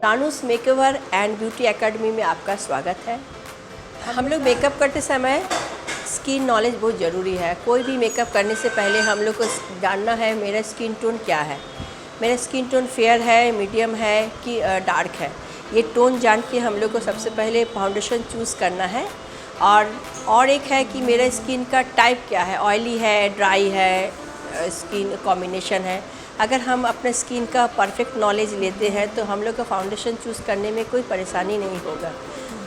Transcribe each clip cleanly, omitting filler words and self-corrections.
तानुस makeover and beauty academy में आपका स्वागत है। हम लोग मेकअप करते समय स्किन नॉलेज बहुत ज़रूरी है। कोई भी मेकअप करने से पहले हम लोग को जानना है मेरा स्किन टोन क्या है, मेरा स्किन टोन फेयर है, मीडियम है कि डार्क है। ये टोन जान के हम लोग को सबसे पहले फाउंडेशन चूज़ करना है। और एक है कि मेरा स्किन का टाइप क्या है, ऑयली है, ड्राई है, स्किन कॉम्बिनेशन है। अगर हम अपने स्किन का परफेक्ट नॉलेज लेते हैं तो हम लोग का फाउंडेशन चूज़ करने में कोई परेशानी नहीं होगा।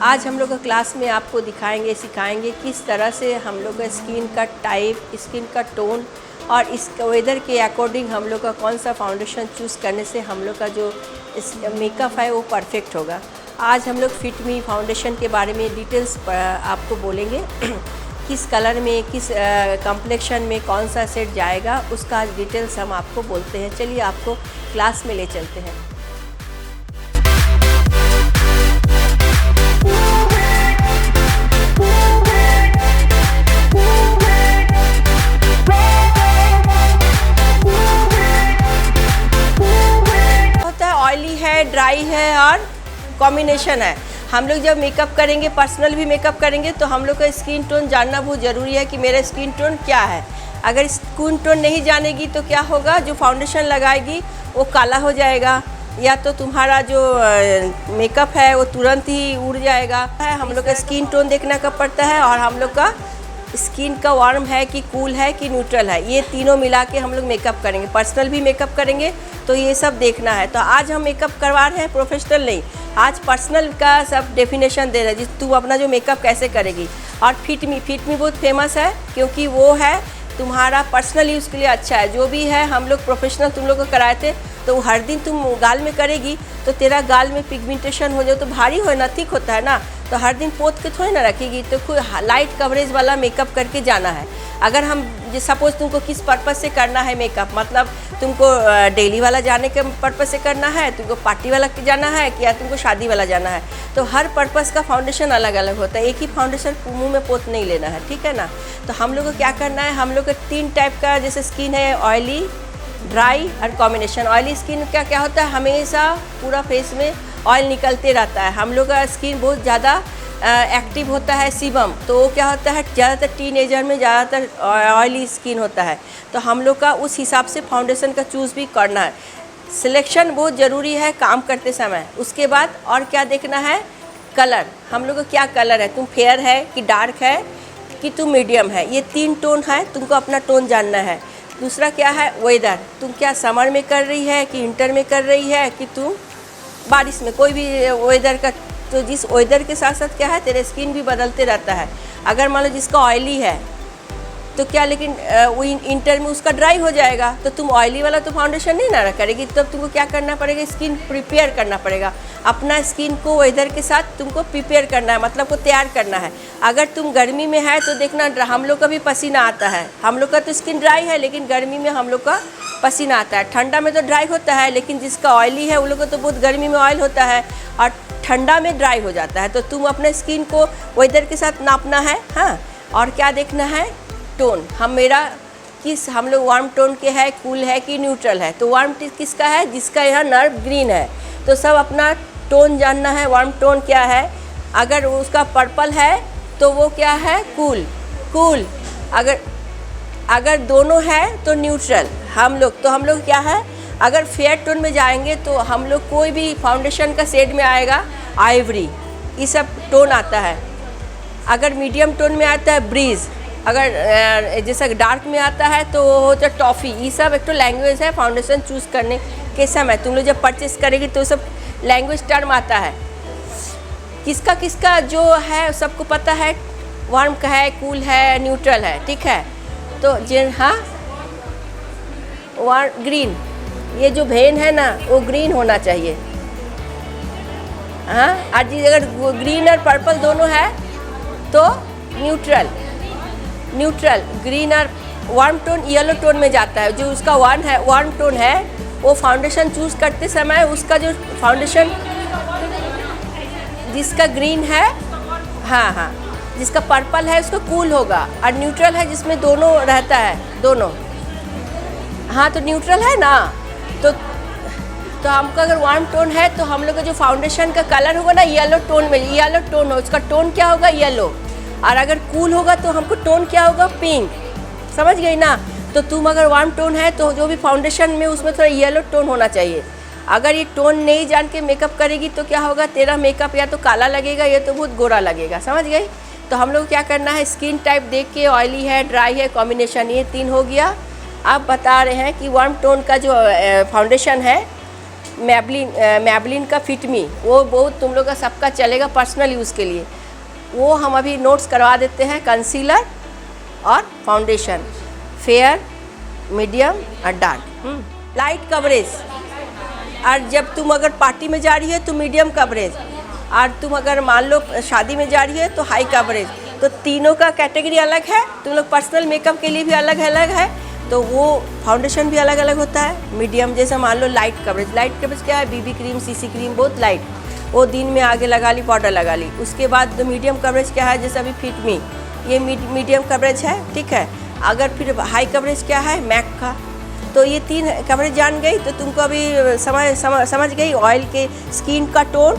आज हम लोग का क्लास में आपको दिखाएंगे, सिखाएंगे किस तरह से हम लोग का स्किन का टाइप, स्किन का टोन और इस वेदर के अकॉर्डिंग हम लोग का कौन सा फाउंडेशन चूज़ करने से हम लोग का जो मेकअप है वो परफेक्ट होगा। आज हम लोग फिट मी फाउंडेशन के बारे में डिटेल्स आपको बोलेंगे किस कलर में, किस कम्प्लेक्शन में कौन सा सेट जाएगा, उसका डिटेल्स हम आपको बोलते हैं। चलिए आपको क्लास में ले चलते हैं। होता है ऑयली है, ड्राई है और कॉम्बिनेशन है। हम लोग जब मेकअप करेंगे, पर्सनल भी मेकअप करेंगे, तो हम लोग का स्किन टोन जानना बहुत ज़रूरी है कि मेरा स्किन टोन क्या है। अगर स्किन टोन नहीं जानेगी तो क्या होगा, जो फाउंडेशन लगाएगी वो काला हो जाएगा या तो तुम्हारा जो मेकअप है वो तुरंत ही उड़ जाएगा। हम लोग का स्किन टोन देखना कब पड़ता है और हम लोग का स्किन का वार्म है कि कूल है कि न्यूट्रल है, ये तीनों मिला के हम लोग मेकअप करेंगे। पर्सनल भी मेकअप करेंगे तो ये सब देखना है। तो आज हम मेकअप करवा रहे हैं, प्रोफेशनल नहीं, आज पर्सनल का सब डेफिनेशन दे रहे हैं, जिस तू अपना जो मेकअप कैसे करेगी। और फिट मी बहुत फेमस है क्योंकि वो है तुम्हारा पर्सनल यूज़ के लिए अच्छा है। जो भी है हम लोग प्रोफेशनल तुम लोग को कराए थे, तो हर दिन तुम गाल में करेगी तो तेरा गाल में पिगमेंटेशन हो जाए तो भारी हो ना, थिक होता है ना, तो हर दिन पोत के थोड़ी ना रखेगी। तो कोई लाइट कवरेज वाला मेकअप करके जाना है। अगर हम सपोज़ तुमको किस पर्पज़ से करना है मेकअप, मतलब तुमको डेली वाला जाने के पर्पज़ से करना है, तुमको पार्टी वाला जाना है या तुमको शादी वाला जाना है, तो हर पर्पज़ का फाउंडेशन अलग अलग होता है। एक ही फाउंडेशन मुँह में पोत नहीं लेना है, ठीक है ना। तो हम लोग को क्या करना है, हम लोग का 3 टाइप का जैसे स्किन है, ऑयली, ड्राई और कॉम्बिनेशन। ऑयली स्किन का क्या होता है, हमेशा पूरा फेस में ऑयल निकलते रहता है। हम लोग का स्किन बहुत ज़्यादा एक्टिव होता है, सीबम, तो वो क्या होता है ज़्यादातर टीनेजर में ज़्यादातर ऑयली स्किन होता है। तो हम लोग का उस हिसाब से फाउंडेशन का चूज़ भी करना है। सिलेक्शन बहुत ज़रूरी है काम करते समय। उसके बाद और क्या देखना है, कलर। हम लोग का क्या कलर है, तुम फेयर है कि डार्क है कि तुम मीडियम है, ये 3 टोन है, तुमको अपना टोन जानना है। दूसरा क्या है, वेदर, तुम क्या समर में कर रही है कि विंटर में कर रही है कि तुम बारिश में, कोई भी वेदर का। तो जिस वेदर के साथ साथ क्या है, तेरे स्किन भी बदलते रहता है। अगर मान लो जिसका ऑयली है तो क्या, लेकिन वो इंटर में उसका ड्राई हो जाएगा, तो तुम ऑयली वाला तो फाउंडेशन नहीं ना करेगी। तब तुमको क्या करना पड़ेगा, स्किन प्रिपेयर करना पड़ेगा। अपना स्किन को वेदर के साथ तुमको प्रिपेयर करना है, मतलब को तैयार करना है। अगर तुम गर्मी में है तो देखना, हम लोग का भी पसीना आता है। हम लोग का तो स्किन ड्राई है लेकिन गर्मी में हम लोग का पसीना आता है। ठंडा में तो ड्राई होता है, लेकिन जिसका ऑयली है उन लोग को तो बहुत गर्मी में ऑयल होता है और ठंडा में ड्राई हो जाता है। तो तुम अपने स्किन को वेदर के साथ नापना है। हाँ, और क्या देखना है, टोन। हम लोग वार्म टोन के है, कूल है कि न्यूट्रल है। तो वार्म किसका है, जिसका यहाँ नर्व ग्रीन है। तो सब अपना टोन जानना है, वार्म टोन क्या है। अगर उसका पर्पल है तो वो क्या है, कूल। अगर दोनों है तो न्यूट्रल। हम लोग क्या है, अगर फेयर टोन में जाएंगे तो हम लोग कोई भी फाउंडेशन का शेड में आएगा आइवरी, ये सब टोन आता है। अगर मीडियम टोन में आता है ब्रीज, अगर जैसा डार्क में आता है तो वो होता है टॉफ़ी। ये सब एक तो लैंग्वेज है फाउंडेशन चूज़ करने के समय। तुम लोग जब परचेस करेगी तो सब लैंग्वेज टर्म आता है। किसका जो है सबको पता है, वार्म का है, कूल है, न्यूट्रल है, ठीक है। तो हाँ, ग्रीन, ये जो वेन है ना वो ग्रीन होना चाहिए। हाँ, आज अगर ग्रीन और पर्पल दोनों है तो न्यूट्रल। ग्रीन और वार्म टोन येलो टोन में जाता है। जो उसका वार्म टोन है वो फाउंडेशन चूज़ करते समय उसका जो फाउंडेशन जिसका ग्रीन है, हाँ, जिसका पर्पल है उसका कूल होगा। और न्यूट्रल है जिसमें दोनों रहता है, दोनों। हाँ, तो न्यूट्रल है ना, तो तो हमको अगर वार्म टोन है तो हम लोग का जो फाउंडेशन का कलर होगा ना येलो टोन में, येलो टोन हो, उसका टोन क्या होगा येलो। और अगर कूल होगा तो हमको टोन क्या होगा पिंक, समझ गई ना। तो तुम अगर वार्म टोन है तो जो भी फाउंडेशन में उसमें थोड़ा येलो टोन होना चाहिए। अगर ये टोन नहीं जान के मेकअप करेगी तो क्या होगा, तेरा मेकअप या तो काला लगेगा या तो बहुत गोरा लगेगा, समझ गई। तो हम लोग क्या करना है, स्किन टाइप देख के ऑयली है, ड्राई है, कॉम्बिनेशन, ये 3 हो गया। आप बता रहे हैं कि वार्म टोन का जो फाउंडेशन है मैबलिन का फिट मी, वो बहुत तुम लोग का सबका चलेगा पर्सनल यूज़ के लिए। वो हम अभी नोट्स करवा देते हैं। कंसीलर और फाउंडेशन, फेयर, मीडियम और डार्क, लाइट कवरेज। और जब तुम अगर पार्टी में जा रही है तो मीडियम कवरेज, और तुम अगर मान लो शादी में जा रही है तो हाई कवरेज। तो तीनों का कैटेगरी अलग है। तुम लोग पर्सनल मेकअप के लिए भी अलग अलग है, तो वो फाउंडेशन भी अलग अलग होता है। मीडियम जैसे मान लो लाइट कवरेज, लाइट कवरेज क्या है, बीबी क्रीम, सीसी क्रीम, बहुत लाइट, वो दिन में आगे लगा ली, पाउडर लगा ली। उसके बाद मीडियम कवरेज क्या है, जैसे अभी फिट मी, ये मीडियम कवरेज है, ठीक है। अगर फिर हाई कवरेज क्या है, मैक का। तो ये 3 कवरेज जान गई तो तुमको अभी समझ गई ऑयल के स्किन का टोन,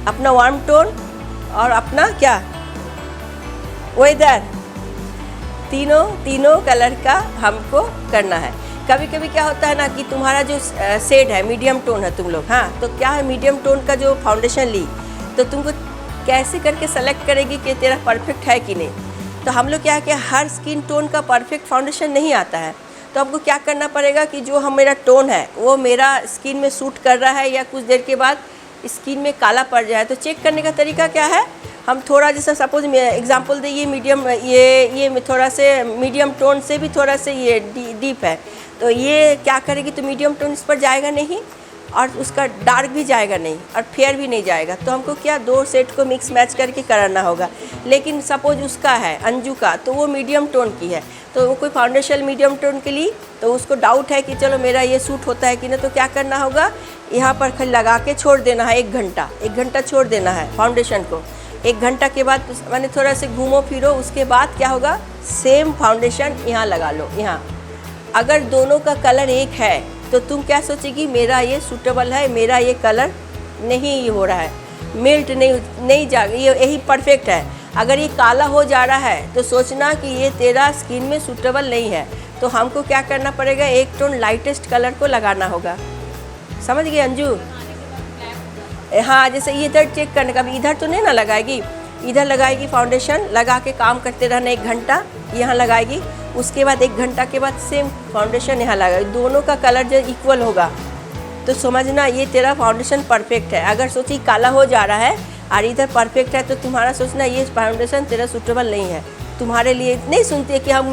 अपना वार्म टोन और अपना क्या वेदर, तीनों कलर का हमको करना है। कभी कभी क्या होता है ना कि तुम्हारा जो शेड है मीडियम टोन है तुम लोग, हाँ, तो क्या है मीडियम टोन का जो फाउंडेशन ली तो तुमको कैसे करके सेलेक्ट करेगी कि तेरा परफेक्ट है कि नहीं। तो हम लोग क्या है कि हर स्किन टोन का परफेक्ट फाउंडेशन नहीं आता है, तो हमको क्या करना पड़ेगा कि जो मेरा टोन है वो मेरा स्किन में सूट कर रहा है या कुछ देर के बाद स्किन में काला पड़ जाए। तो चेक करने का तरीका क्या है, हम थोड़ा जैसे सपोज एग्जांपल दे, ये मीडियम, ये थोड़ा से मीडियम टोन से भी थोड़ा से ये डीप है, तो ये क्या करेगी, तो मीडियम टोन इस पर जाएगा नहीं और उसका डार्क भी जाएगा नहीं और फेयर भी नहीं जाएगा। तो हमको क्या 2 सेट को मिक्स मैच करके कराना होगा। लेकिन सपोज उसका है अंजू का, तो वो मीडियम टोन की है, तो वो कोई फाउंडेशन मीडियम टोन के लिए, तो उसको डाउट है कि चलो मेरा ये सूट होता है कि नहीं। तो क्या करना होगा, यहाँ पर खाली लगा के छोड़ देना है 1 घंटा छोड़ देना है फाउंडेशन को। 1 घंटा के बाद मैंने थोड़ा से घूमो फिरो, उसके बाद क्या होगा, सेम फाउंडेशन यहाँ लगा लो। यहाँ अगर दोनों का कलर एक है तो तुम क्या सोचेगी, मेरा ये सूटेबल है, मेरा ये कलर नहीं हो रहा है, मिल्ट नहीं जा, ये यही परफेक्ट है। अगर ये काला हो जा रहा है तो सोचना कि ये तेरा स्किन में सूटेबल नहीं है। तो हमको क्या करना पड़ेगा, 1 टोन लाइटेस्ट कलर को लगाना होगा, समझ गए अंजू। हाँ, जैसे इधर चेक करने का, इधर तो नहीं ना लगाएगी, इधर लगाएगी फाउंडेशन, लगा के काम करते रहना 1 घंटा, यहाँ लगाएगी। उसके बाद 1 घंटा के बाद सेम फाउंडेशन यहाँ लगाएगी। दोनों का कलर जो इक्वल होगा तो समझना ये तेरा फाउंडेशन परफेक्ट है। अगर सोची काला हो जा रहा है और इधर परफेक्ट है तो तुम्हारा सोचना ये फाउंडेशन तेरा सूटेबल नहीं है, तुम्हारे लिए नहीं। सुनते कि हम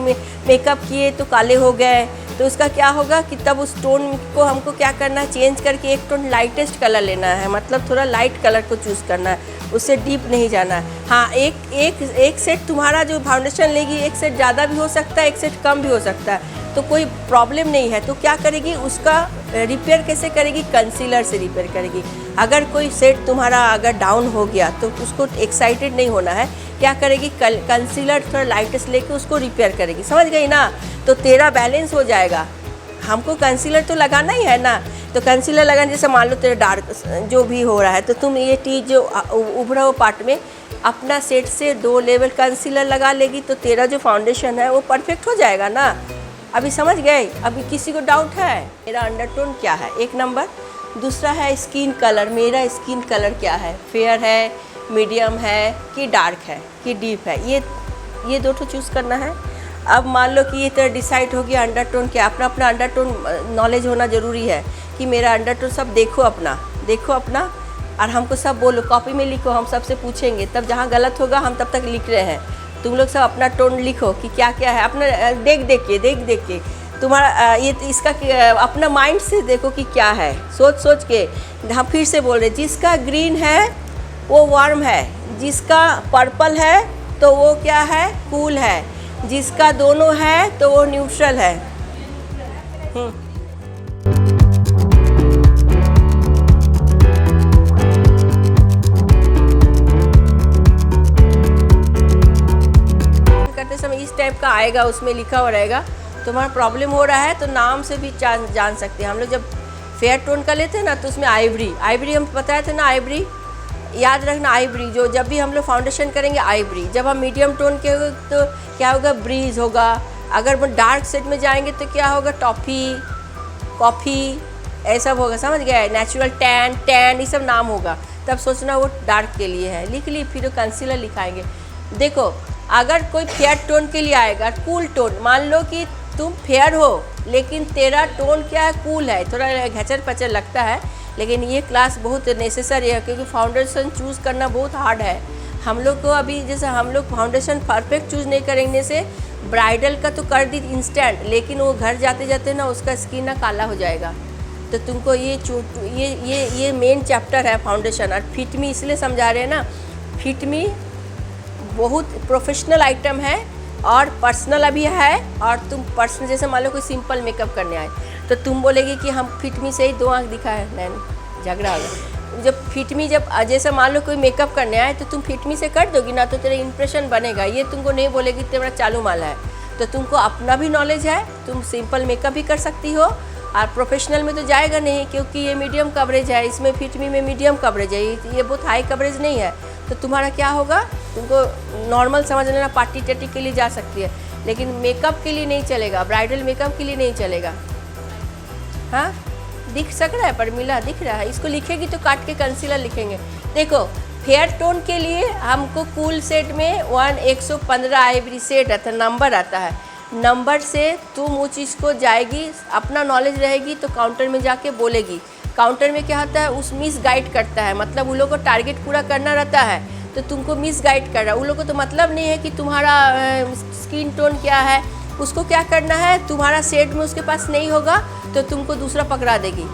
मेकअप किए तो काले हो गए, तो उसका क्या होगा कि तब उस टोन को हमको क्या करना है, चेंज करके 1 टोन लाइटेस्ट कलर लेना है, मतलब थोड़ा लाइट कलर को चूज़ करना है, उससे डीप नहीं जाना है। हाँ, एक सेट तुम्हारा जो फाउंडेशन लेगी, 1 सेट ज़्यादा भी हो सकता है, 1 सेट कम भी हो सकता है, तो कोई प्रॉब्लम नहीं है। तो क्या करेगी, उसका रिपेयर कैसे करेगी, कंसीलर से रिपेयर करेगी। अगर कोई सेट तुम्हारा अगर डाउन हो गया तो उसको एक्साइटेड नहीं होना है, क्या करेगी, कंसीलर थोड़ा लाइटेस्ट लेके उसको रिपेयर करेगी, समझ गई ना। तो तेरा बैलेंस हो जाएगा। हमको कंसीलर तो लगाना ही है ना, तो कंसीलर लगाने, जैसे मान लो तेरा डार्क जो भी हो रहा है, तो तुम ये चीज़ जो उभरा हुआ पार्ट में अपना सेट से 2 लेवल कंसीलर लगा लेगी तो तेरा जो फाउंडेशन है वो परफेक्ट हो जाएगा ना। अभी समझ गए। अभी किसी को डाउट है, मेरा अंडरटोन क्या है, 1 नंबर। दूसरा है स्किन कलर, मेरा स्किन कलर क्या है, फेयर है, मीडियम है कि डार्क है कि डीप है, ये 2 चूज़ करना है। अब मान लो कि ये तरह डिसाइड हो गया अंडरटोन क्या, अपना अंडरटोन नॉलेज होना ज़रूरी है कि मेरा अंडरटोन सब देखो अपना और हमको सब बोलो, कॉपी में लिखो, हम सबसे पूछेंगे, तब जहाँ गलत होगा हम तब तक लिख रहे हैं, तुम लोग सब अपना टोन लिखो कि क्या क्या है, अपना देख के तुम्हारा ये इसका अपना माइंड से देखो कि क्या है, सोच के। हम फिर से बोल रहे, जिसका ग्रीन है वो वार्म है, जिसका पर्पल है तो वो क्या है, कूल है, जिसका दोनों है तो वो न्यूट्रल है। करते समय इस टाइप का आएगा, उसमें लिखा हुआ रहेगा। तुम्हारा प्रॉब्लम हो रहा है तो नाम से भी जान सकते हैं हम लोग। जब फेयर टोन का लेते हैं ना तो उसमें आइवरी हम बताए थे ना, आइवरी याद रखना। आइवरी जो जब भी हम लोग फाउंडेशन करेंगे आइवरी, जब हम मीडियम टोन के होगा तो क्या होगा, ब्रीज होगा। अगर वो डार्क शेड में जाएंगे तो क्या होगा, टॉफ़ी, कॉफ़ी, ऐसा होगा, समझ गए। नेचुरल टैन ये सब नाम होगा, तब सोचना वो डार्क के लिए है। लिख ली, फिर कंसीलर लिखाएंगे। देखो अगर कोई फेयर टोन के लिए आएगा, कूल टोन, मान लो कि तुम फेयर हो लेकिन तेरा टोन क्या है, कूल है, थोड़ा घचर पचर लगता है, लेकिन ये क्लास बहुत नेसेसरी है क्योंकि फाउंडेशन चूज़ करना बहुत हार्ड है। हम लोग को अभी जैसे हम लोग फाउंडेशन परफेक्ट चूज़ नहीं करेंगे से ब्राइडल का तो कर दी इंस्टेंट, लेकिन वो घर जाते जाते ना उसका स्किन ना काला हो जाएगा। तो तुमको ये मेन चैप्टर है फाउंडेशन। और फिट मी इसलिए समझा रहे हैं ना, फिट मी बहुत प्रोफेशनल आइटम है और पर्सनल अभी है। और तुम पर्सनल जैसे मान लो कोई सिंपल मेकअप करने आए तो तुम बोलेगी कि हम फिट मी से ही 2 आँख दिखा है, नहीं झगड़ा होगा। जब फिट मी जब जैसे मान लो कोई मेकअप करने आए तो तुम फिट मी से कर दोगी ना तो तेरा इंप्रेशन बनेगा। ये तुमको नहीं बोलेगी तेरा चालू माल है। तो तुमको अपना भी नॉलेज है, तुम सिंपल मेकअप भी कर सकती हो। और प्रोफेशनल में तो जाएगा नहीं क्योंकि ये मीडियम कवरेज है, इसमें फिट मी में मीडियम कवरेज है, ये बहुत हाई कवरेज नहीं है। तो तुम्हारा क्या होगा, तुमको नॉर्मल समझ लेना, पार्टी टटी के लिए जा सकती है, लेकिन मेकअप के लिए नहीं चलेगा, ब्राइडल मेकअप के लिए नहीं चलेगा। हाँ दिख सक रहा है, पर मिला दिख रहा है। इसको लिखेगी तो काट के कंसीलर लिखेंगे। देखो फेयर टोन के लिए हमको कूल सेट में 115 आइवरी सेट आता है, नंबर आता है। नंबर से तुम वो चीज़ को जाएगी, अपना नॉलेज रहेगी तो काउंटर में जाके बोलेगी। काउंटर में क्या होता है, उस मिस गाइड करता है, मतलब उन लोगों को टारगेट पूरा करना रहता है तो तुमको मिस गाइड कर रहा है। उन लोगों को तो मतलब नहीं है कि तुम्हारा स्किन टोन क्या है, उसको क्या करना है, तुम्हारा सेट में उसके पास नहीं होगा तो तुमको दूसरा पकड़ा देगी।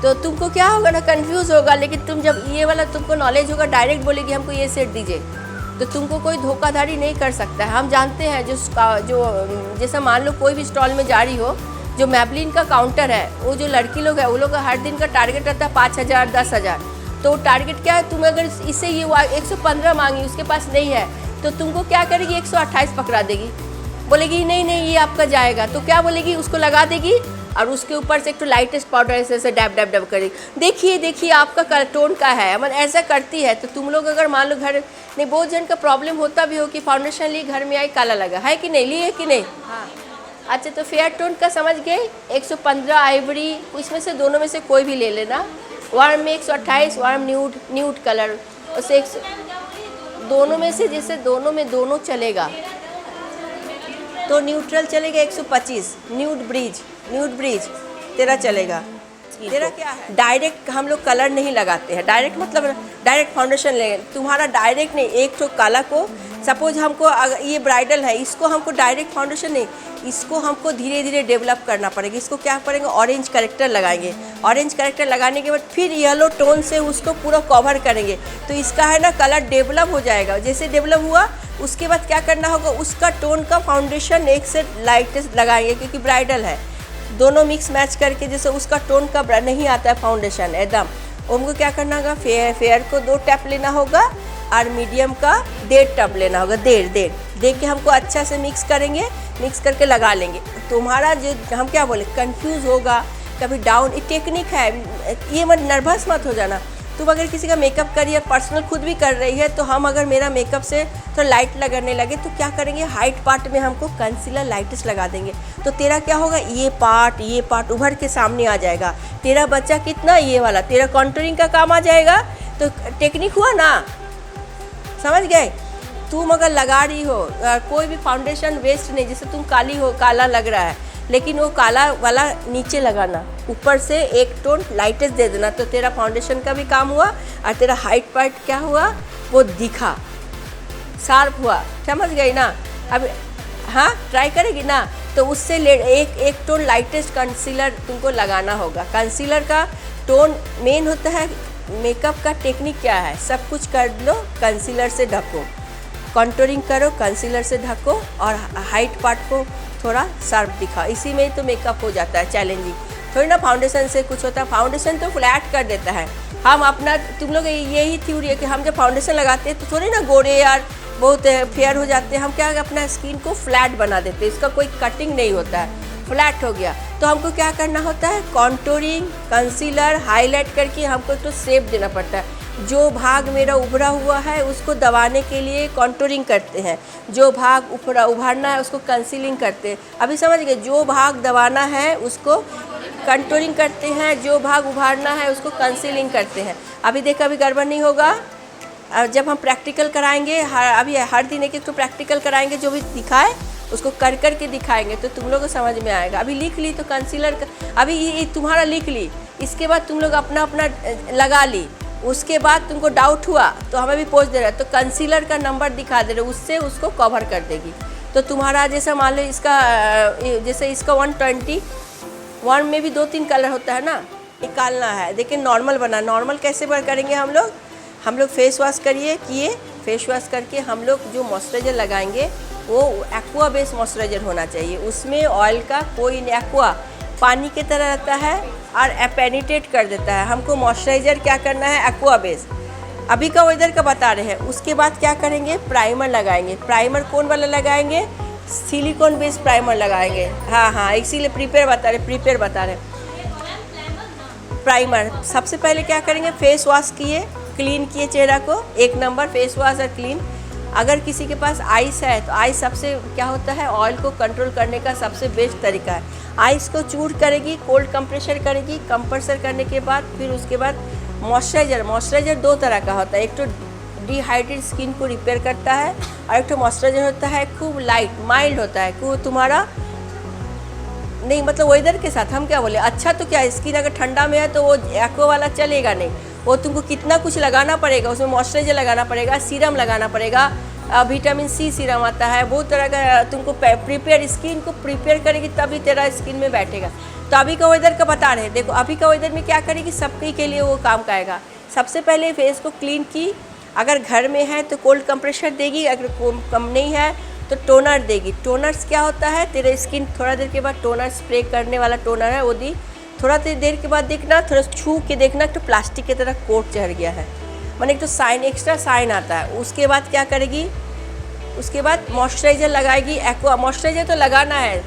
तो तुमको क्या होगा ना, कंफ्यूज होगा। लेकिन तुम जब ये वाला तुमको नॉलेज होगा, डायरेक्ट बोलेगी हमको ये सेट दीजिए, तो तुमको कोई धोखाधड़ी नहीं कर सकता है। हम जानते हैं जो जैसा मान लो कोई भी स्टॉल में जा रही हो, जो मैबलिन का काउंटर है, वो जो लड़की लोग है वो लोग का हर दिन का टारगेट रहता है 5000 10,000। तो टारगेट क्या है, तुम अगर इससे ये 115 मांगी उसके पास नहीं है तो तुमको क्या करेगी, 128 पकड़ा देगी, बोलेगी नहीं नहीं ये आपका जाएगा। तो क्या बोलेगी, उसको लगा देगी और उसके ऊपर से एक तो लाइटेस्ट पाउडर ऐसे डैब डैब डैब करेगी, देखिए देखिए आपका टोन का है, मतलब ऐसा करती है। तो तुम लोग अगर मान लो घर नहीं, बहुत जन का प्रॉब्लम होता भी हो कि फाउंडेशन ली घर में आई काला लगा है कि नहीं, लिए कि नहीं। हाँ अच्छा, तो फेयर टोन का समझ गए। 115 आइवरी, इसमें से दोनों में से कोई भी ले लेना। वार्म में 128, वार्म न्यूड कलर, उसे दोनों में से जैसे दोनों में दोनों चलेगा तो न्यूट्रल चलेगा 125, न्यूड ब्रिज तेरा चलेगा। तेरा क्या है, डायरेक्ट हम लोग कलर नहीं लगाते हैं, डायरेक्ट मतलब डायरेक्ट फाउंडेशन लेंगे। तुम्हारा डायरेक्ट नहीं, एक तो काला को सपोज हमको अगर ये ब्राइडल है, इसको हमको डायरेक्ट फाउंडेशन नहीं, इसको हमको धीरे धीरे डेवलप करना पड़ेगा। इसको क्या करेंगे, ऑरेंज करेक्टर लगाएंगे। ऑरेंज करेक्टर लगाने के बाद फिर येलो टोन से उसको पूरा कवर करेंगे, तो इसका है ना कलर डेवलप हो जाएगा। जैसे डेवलप हुआ उसके बाद क्या करना होगा, उसका टोन का फाउंडेशन एक से लाइटेस्ट लगाएंगे क्योंकि ब्राइडल है। दोनों मिक्स मैच करके जैसे उसका टोन का नहीं आता है फाउंडेशन एकदम, उनको क्या करना होगा, फेयर को 2 टैप लेना होगा और मीडियम का 1.5 टैप लेना होगा। दे के हमको अच्छा से मिक्स करेंगे, मिक्स करके लगा लेंगे। तुम्हारा जो हम क्या बोले, कंफ्यूज होगा, कभी डाउन, ये टेक्निक है, ये मत नर्वस मत हो जाना। तुम अगर किसी का मेकअप करिए, पर्सनल खुद भी कर रही है, तो हम अगर मेरा मेकअप से तो लाइट लगाने लगे तो क्या करेंगे, हाइट पार्ट में हमको कंसीलर लाइटेस्ट लगा देंगे। तो तेरा क्या होगा, ये पार्ट उभर के सामने आ जाएगा। तेरा बच्चा कितना, ये वाला तेरा कॉन्टूरिंग का काम आ जाएगा। तो टेक्निक हुआ ना, समझ गए। तुम अगर लगा रही हो कोई भी फाउंडेशन वेस्ट नहीं, जैसे तुम काली हो, काला लग रहा है, लेकिन वो काला वाला नीचे लगाना, ऊपर से एक टोन लाइटेस्ट दे देना, तो तेरा फाउंडेशन का भी काम हुआ और तेरा हाइट पार्ट क्या हुआ, वो दिखा, शार्प हुआ। समझ गई ना। अब हाँ ट्राई करेगी ना, तो उससे एक टोन लाइटेस्ट कंसीलर तुमको लगाना होगा। कंसीलर का टोन मेन होता है। मेकअप का टेक्निक क्या है, सब कुछ कर लो, कंसीलर से ढको, कॉन्टूरिंग करो, कंसीलर से ढको और हाइट पार्ट को थोड़ा शार्प दिखाओ, इसी में तो मेकअप हो जाता है। चैलेंजिंग थोड़ी ना फाउंडेशन से कुछ होता है, फाउंडेशन तो फ्लैट कर देता है। हम अपना, तुम लोग यही थ्योरी है कि हम जब फाउंडेशन लगाते हैं तो थोड़ी ना गोरे यार बहुत फेयर हो जाते हैं। हम क्या अपना स्किन को फ्लैट बना देते हैं, इसका कोई कटिंग नहीं होता है। फ्लैट हो गया। तो हमको क्या करना होता है, कॉन्टूरिंग, कंसीलर, हाईलाइट करके हमको तो शेप देना पड़ता है। जो भाग मेरा उभरा हुआ है उसको दबाने के लिए कॉन्टूरिंग करते हैं, जो भाग उभारना है उसको कंसीलिंग करते हैं। अभी समझ गए, जो भाग दबाना है उसको कंटूरिंग करते हैं, जो भाग उभारना है उसको कंसीलिंग करते हैं। अभी देखो, अभी गड़बड़ नहीं होगा। जब हम प्रैक्टिकल कराएंगे, अभी हर दिन एक तो प्रैक्टिकल कराएंगे, जो भी दिखाए उसको कर कर के दिखाएंगे तो तुम लोग को समझ में आएगा। अभी लिख ली तो कंसीलर अभी ये तुम्हारा लिख ली, इसके बाद तुम लोग अपना अपना लगा ली। उसके बाद तुमको डाउट हुआ तो हमें भी पूछ दे रहा है, तो कंसीलर का नंबर दिखा दे रहे, उससे उसको कवर कर देगी। तो तुम्हारा जैसे मान लो इसका जैसे इसका 121 में भी 2-3 कलर होता है ना, निकालना है। लेकिन नॉर्मल बना, नॉर्मल कैसे करेंगे हम लोग फेस वॉश किए फेस वॉश करके हम लोग जो मॉइस्चराइज़र लगाएंगे वो एक्वा बेस मॉइस्चराइज़र होना चाहिए। उसमें ऑयल का कोई एक्वा पानी की तरह रहता है और पेनिट्रेट कर देता है। हमको मॉइस्चराइज़र क्या करना है, एक्वा बेस। अभी का वेदर का बता रहे हैं। उसके बाद क्या करेंगे, प्राइमर लगाएंगे। प्राइमर कौन वाला लगाएंगे, सिलिकॉन बेस प्राइमर लगाएंगे। हाँ, इसीलिए प्रिपेयर बता रहे प्राइमर। सबसे पहले क्या करेंगे, फेस वॉश किए, क्लीन किए चेहरा को, 1 नंबर फेस वॉश और क्लीन। अगर किसी के पास आइस है तो आइस सबसे क्या होता है, ऑयल को कंट्रोल करने का सबसे बेस्ट तरीका है। आइस को चूर करेगी, कोल्ड कंप्रेशर करेगी, कंप्रेसर करने के बाद फिर उसके बाद मॉइस्चराइज़र 2 तरह का होता है। एक तो डिहाइड्रेटेड स्किन को रिपेयर करता है और एक तो मॉइस्चराइज़र होता है खूब लाइट माइल्ड होता है, को तुम्हारा नहीं मतलब वेदर के साथ हम क्या बोले, अच्छा तो क्या स्किन अगर ठंडा में है तो वो एक्वा वाला चलेगा नहीं, वो तुमको कितना कुछ लगाना पड़ेगा, उसमें मॉइस्चराइज़र लगाना पड़ेगा, सीरम लगाना पड़ेगा, विटामिन सी सीरम आता है, बहुत तरह का तुमको प्रिपेयर स्किन को प्रिपेयर करेगी तभी तेरा स्किन में बैठेगा। तो अभी का वेदर का बता रहे हैं, देखो अभी का वेदर में क्या करेगी, सबके के लिए वो काम का आएगा। सबसे पहले फेस को क्लीन की, अगर घर में है तो कोल्ड कंप्रेशर देगी, अगर कम नहीं है तो टोनर देगी। टोनर्स क्या होता है, तेरे स्किन थोड़ा देर के बाद टोनर स्प्रे करने वाला टोनर है वो दी, थोड़ा देर के बाद देखना, थोड़ा छू के देखना तो प्लास्टिक की तरह कोट चढ़ गया है, माने एक तो साइन एक्स्ट्रा साइन आता है। उसके बाद क्या करेगी, उसके बाद मॉइस्चराइज़र लगाएगी। एक्वा मॉइस्चराइज़र तो लगाना है,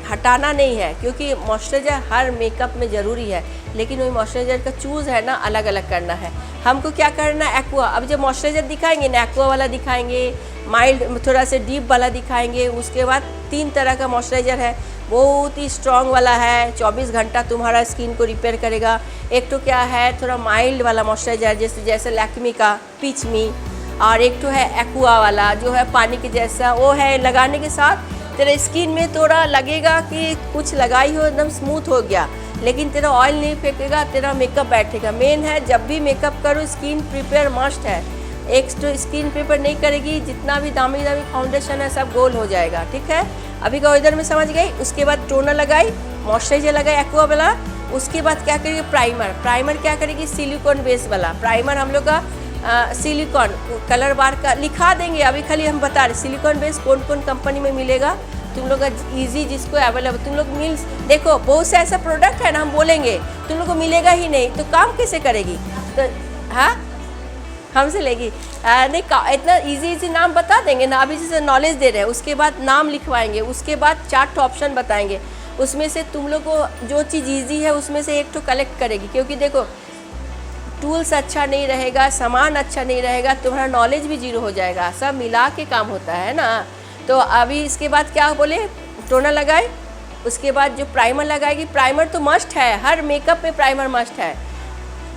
हटाना नहीं है, क्योंकि मॉइस्चराइज़र हर मेकअप में ज़रूरी है, लेकिन वही मॉइस्चराइज़र का चूज़ है ना अलग अलग करना है। हमको क्या करना है, एक्वा। अब जब मॉइस्चराइज़र दिखाएंगे ना, एक्वा वाला दिखाएंगे, माइल्ड थोड़ा से डीप वाला दिखाएंगे। उसके बाद 3 तरह का मॉइस्चराइज़र है, बहुत ही स्ट्रॉन्ग वाला है, 24 घंटा तुम्हारा स्किन को रिपेयर करेगा। एक तो क्या है, थोड़ा माइल्ड वाला मॉइस्चराइज़र जैसे लैक्मी का पीच मी, और एक तो है एक्वा वाला जो है पानी के जैसा, वो है लगाने के साथ तेरे स्किन में थोड़ा लगेगा कि कुछ लगाई हो, एकदम स्मूथ हो गया, लेकिन तेरा ऑयल नहीं फेंकेगा, तेरा मेकअप बैठेगा। मेन है जब भी मेकअप करो स्किन प्रिपेयर मस्ट है। एक तो स्किन प्रिपेयर नहीं करेगी, जितना भी दामी फाउंडेशन है सब गोल हो जाएगा। ठीक है, अभी का वेदर में समझ गई। उसके बाद टोनर लगाई, मॉइस्चराइज़र लगाई एक्वा वाला। उसके बाद क्या करेगी, प्राइमर क्या करेगी, सिलिकॉन बेस वाला प्राइमर। हम लोग का सिलिकॉन कलर बार का लिखा देंगे, अभी खाली हम बता रहे सिलिकॉन बेस कौन कौन कंपनी में मिलेगा तुम लोग का, ईजी जिसको अवेलेबल तुम लोग मिल। देखो बहुत से ऐसा प्रोडक्ट है ना, हम बोलेंगे तुम लोग को मिलेगा ही नहीं तो काम कैसे करेगी, तो हाँ हमसे लेगी नहीं। इतना इजी नाम बता देंगे ना, अभी जैसे नॉलेज दे रहे हैं, उसके बाद नाम लिखवाएंगे, उसके बाद 4 ऑप्शन बताएंगे, उसमें से तुम लोग को जो चीज़ ईजी है उसमें से एक तो कलेक्ट करेगी। क्योंकि देखो टूल्स अच्छा नहीं रहेगा, सामान अच्छा नहीं रहेगा, तुम्हारा नॉलेज भी जीरो हो जाएगा। सब मिला के काम होता है ना। तो अभी इसके बाद क्या बोले, टोनर लगाए, उसके बाद जो प्राइमर लगाएगी, प्राइमर तो मस्ट है, हर मेकअप में प्राइमर मस्ट है।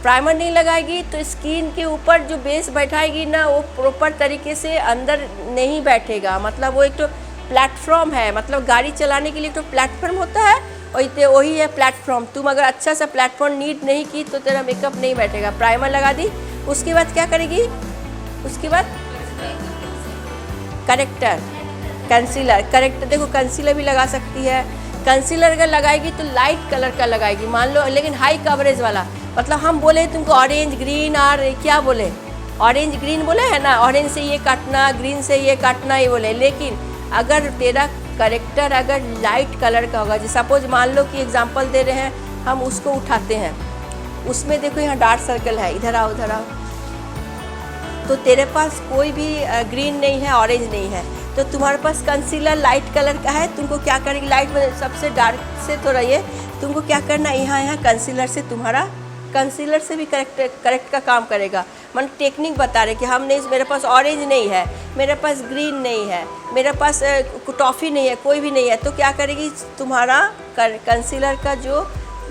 प्राइमर नहीं लगाएगी तो स्किन के ऊपर जो बेस बैठाएगी ना, वो प्रॉपर तरीके से अंदर नहीं बैठेगा। मतलब वो एक तो प्लेटफॉर्म है, मतलब गाड़ी चलाने के लिए तो प्लेटफॉर्म होता है, और वही है प्लेटफॉर्म। तुम अगर अच्छा सा प्लेटफॉर्म नीट नहीं की तो तेरा मेकअप नहीं बैठेगा। प्राइमर लगा दी, उसके बाद क्या करेगी, उसके बाद करेक्टर, कंसीलर। करेक्टर देखो कंसीलर भी लगा सकती है। कंसीलर अगर लगाएगी तो लाइट कलर का लगाएगी, मान लो, लेकिन हाई कवरेज वाला। मतलब हम बोले तुमको ऑरेंज ग्रीन और क्या बोले, ऑरेंज ग्रीन बोले है ना, ऑरेंज से ये काटना, ग्रीन से ये काटना, ये बोले। लेकिन अगर तेरा करेक्टर अगर लाइट कलर का होगा, जैसे सपोज मान लो कि एग्जांपल दे रहे हैं, हम उसको उठाते हैं, उसमें देखो यहाँ डार्क सर्कल है, इधर आओ उधर आओ, तो तेरे पास कोई भी ग्रीन नहीं है, ऑरेंज नहीं है, तो तुम्हारे पास कंसीलर लाइट कलर का है, तुमको क्या करेगी, लाइट में सबसे डार्क से थोड़ा ये तुमको क्या करना है, यहाँ कंसीलर से तुम्हारा कंसीलर से भी करेक्ट का काम करेगा। मतलब टेक्निक बता रहे कि हम नहीं, मेरे पास ऑरेंज नहीं है, मेरे पास ग्रीन नहीं है, मेरे पास टॉफ़ी नहीं है, कोई भी नहीं है, तो क्या करेगी, तुम्हारा कंसीलर का जो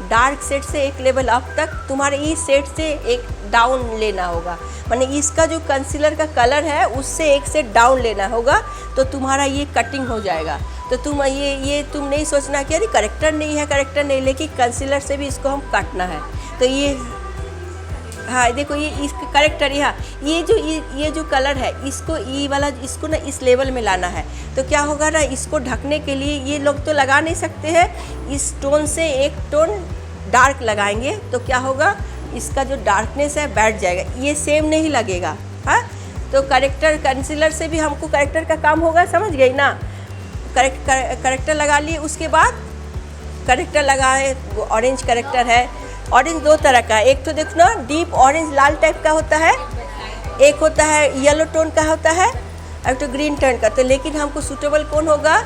डार्क सेट से एक लेवल अप तक तुम्हारे इस सेट से एक डाउन लेना होगा। माने इसका जो कंसीलर का कलर है उससे एक सेट डाउन लेना होगा, तो तुम्हारा ये कटिंग हो जाएगा। तो तुम ये तुम नहीं सोचना कि अरे करेक्टर नहीं है, करेक्टर नहीं, लेकिन कंसीलर से भी इसको हम काटना है। तो ये हाँ देखो, ये इस करेक्टर यहाँ ये जो कलर है इसको ई वाला इसको ना इस लेवल में लाना है। तो क्या होगा ना, इसको ढकने के लिए ये लोग तो लगा नहीं सकते हैं, इस टोन से एक टोन डार्क लगाएंगे तो क्या होगा, इसका जो डार्कनेस है बैठ जाएगा, ये सेम नहीं लगेगा। हाँ, तो करेक्टर कंसीलर से भी हमको करेक्टर का काम होगा, समझ गई ना। करेक्टर लगा लिए, उसके बाद करेक्टर लगाए, ऑरेंज करेक्टर है। ऑरेंज दो तरह का है, एक तो देखो ना डीप ऑरेंज लाल टाइप का होता है, एक होता है येलो टोन का होता है, एक तो ग्रीन टोन का। तो लेकिन हमको सूटेबल कौन होगा,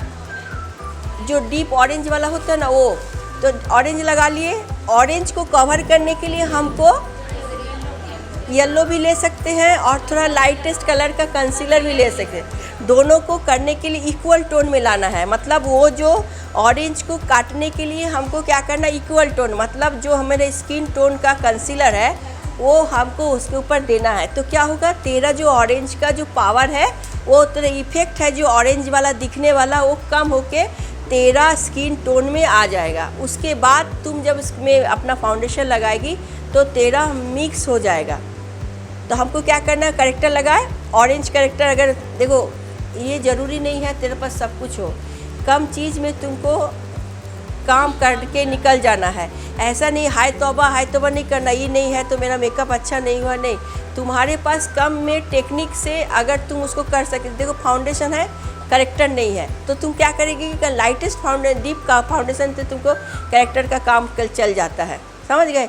जो डीप ऑरेंज वाला होता है ना वो। तो ऑरेंज लगा लिए, ऑरेंज को कवर करने के लिए हमको येलो भी ले सकते हैं और थोड़ा लाइटेस्ट कलर का कंसीलर भी ले सकते हैं। दोनों को करने के लिए इक्वल टोन में लाना है, मतलब वो जो ऑरेंज को काटने के लिए हमको क्या करना, इक्वल टोन, मतलब जो हमारे स्किन टोन का कंसीलर है वो हमको उसके ऊपर देना है। तो क्या होगा, तेरा जो ऑरेंज का जो पावर है, वो तेरा इफेक्ट है जो ऑरेंज वाला दिखने वाला, वो कम होके तेरा स्किन टोन में आ जाएगा। उसके बाद तुम जब इसमें अपना फाउंडेशन लगाएगी तो तेरा मिक्स हो जाएगा। तो हमको क्या करना है, करेक्टर लगाए, ऑरेंज करेक्टर। अगर देखो ये ज़रूरी नहीं है तेरे पास सब कुछ हो, कम चीज़ में तुमको काम करके निकल जाना है। ऐसा नहीं हाय तौबा नहीं करना, ये नहीं है तो मेरा मेकअप अच्छा नहीं हुआ, नहीं। तुम्हारे पास कम में टेक्निक से अगर तुम उसको कर सके, देखो फाउंडेशन है, करेक्टर नहीं है, तो तुम क्या करेगी कि लाइटेस्ट डीप का फाउंडेशन से तुमको करेक्टर का काम चल जाता है, समझ गए।